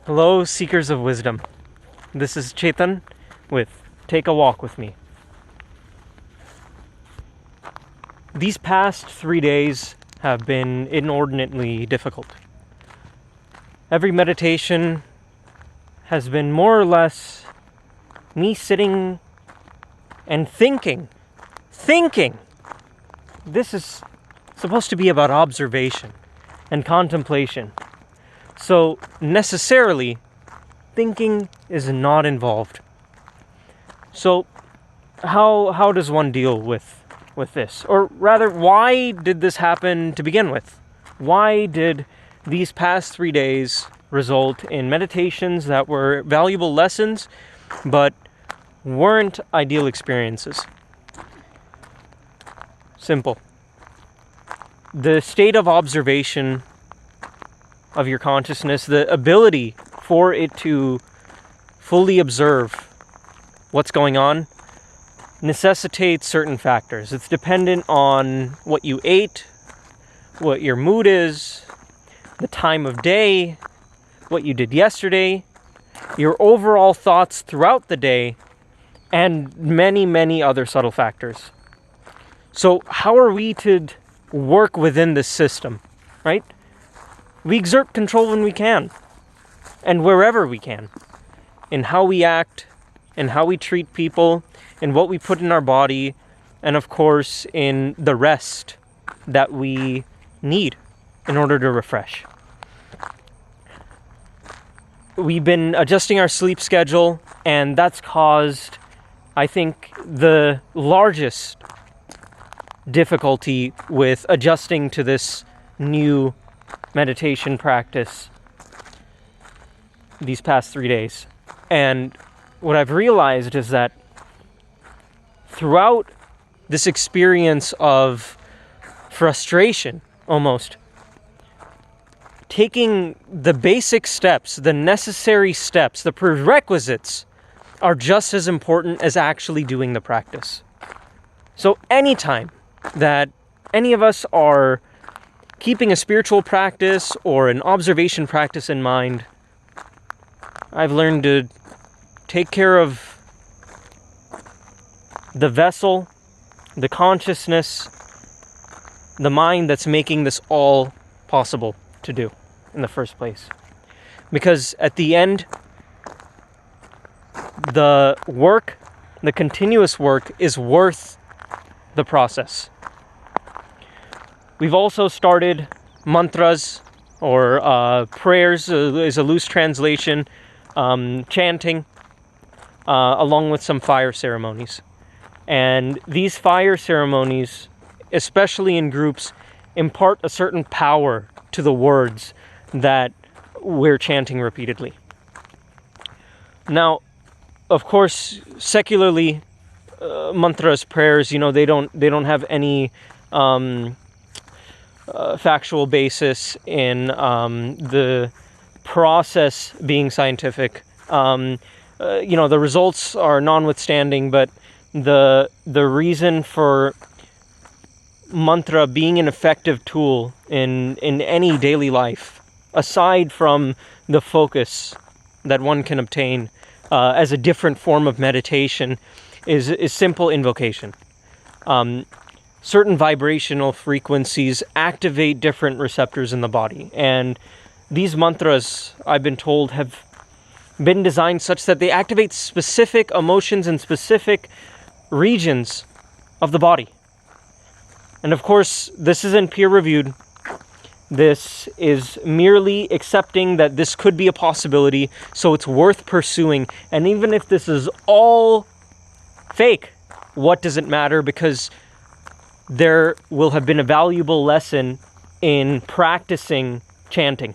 Hello, seekers of wisdom. This is Chetan with Take a Walk with Me. These past 3 days have been inordinately difficult. Every meditation has been more or less me sitting and thinking. This is supposed to be about observation and contemplation. So necessarily, thinking is not involved. So how does one deal with this? Or rather, why did this happen to begin with? Why did these past 3 days result in meditations that were valuable lessons, but weren't ideal experiences? Simple. The state of observation of your consciousness, the ability for it to fully observe what's going on, necessitates certain factors. It's dependent on what you ate, what your mood is, the time of day, what you did yesterday, your overall thoughts throughout the day, and many, many other subtle factors. So how are we to work within this system, right? We exert control when we can, and wherever we can, in how we act, in how we treat people, in what we put in our body, and of course in the rest that we need in order to refresh. We've been adjusting our sleep schedule, and that's caused, I think, the largest difficulty with adjusting to this new meditation practice these past 3 days. And what I've realized is that throughout this experience of frustration, almost, taking the basic steps, the necessary steps, the prerequisites are just as important as actually doing the practice. So anytime that any of us are keeping a spiritual practice or an observation practice in mind, I've learned to take care of the vessel, the consciousness, the mind that's making this all possible to do in the first place. Because at the end, the work, the continuous work, is worth the process. We've also started mantras, or prayers is a loose translation, chanting, along with some fire ceremonies. And these fire ceremonies, especially in groups, impart a certain power to the words that we're chanting repeatedly. Now, of course, secularly, mantras, prayers, they don't have any factual basis in the process being scientific. The results are notwithstanding, but the reason for mantra being an effective tool in any daily life, aside from the focus that one can obtain as a different form of meditation, is simple invocation. Certain vibrational frequencies activate different receptors in the body. And these mantras, I've been told, have been designed such that they activate specific emotions in specific regions of the body. And of course, this isn't peer-reviewed. This is merely accepting that this could be a possibility, so it's worth pursuing. And even if this is all fake, what does it matter? Because there will have been a valuable lesson in practicing chanting.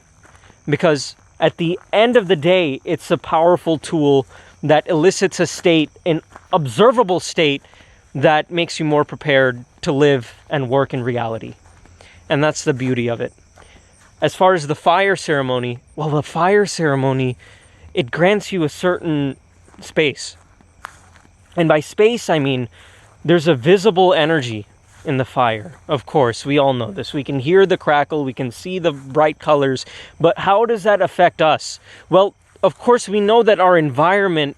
Because at the end of the day, it's a powerful tool that elicits a state, an observable state, that makes you more prepared to live and work in reality. And that's the beauty of it. As far as the fire ceremony, it grants you a certain space. And by space, I mean there's a visible energy in the fire. Of course, we all know this. We can hear the crackle, we can see the bright colors, but how does that affect us? Well, of course, we know that our environment,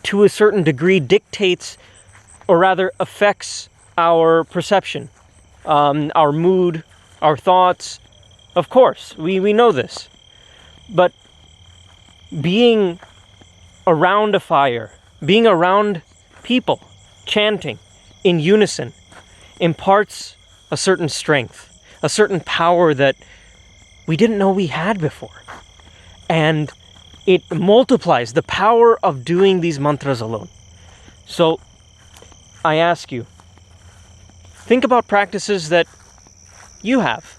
to a certain degree, dictates, or rather affects our perception, our mood, our thoughts. Of course, we know this. But being around a fire, being around people, chanting in unison, imparts a certain strength, a certain power that we didn't know we had before. And it multiplies the power of doing these mantras alone. So I ask you, think about practices that you have,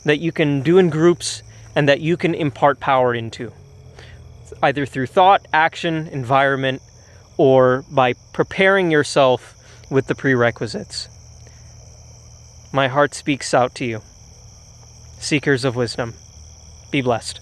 that you can do in groups and that you can impart power into, either through thought, action, environment, or by preparing yourself with the prerequisites. My heart speaks out to you. Seekers of wisdom, be blessed.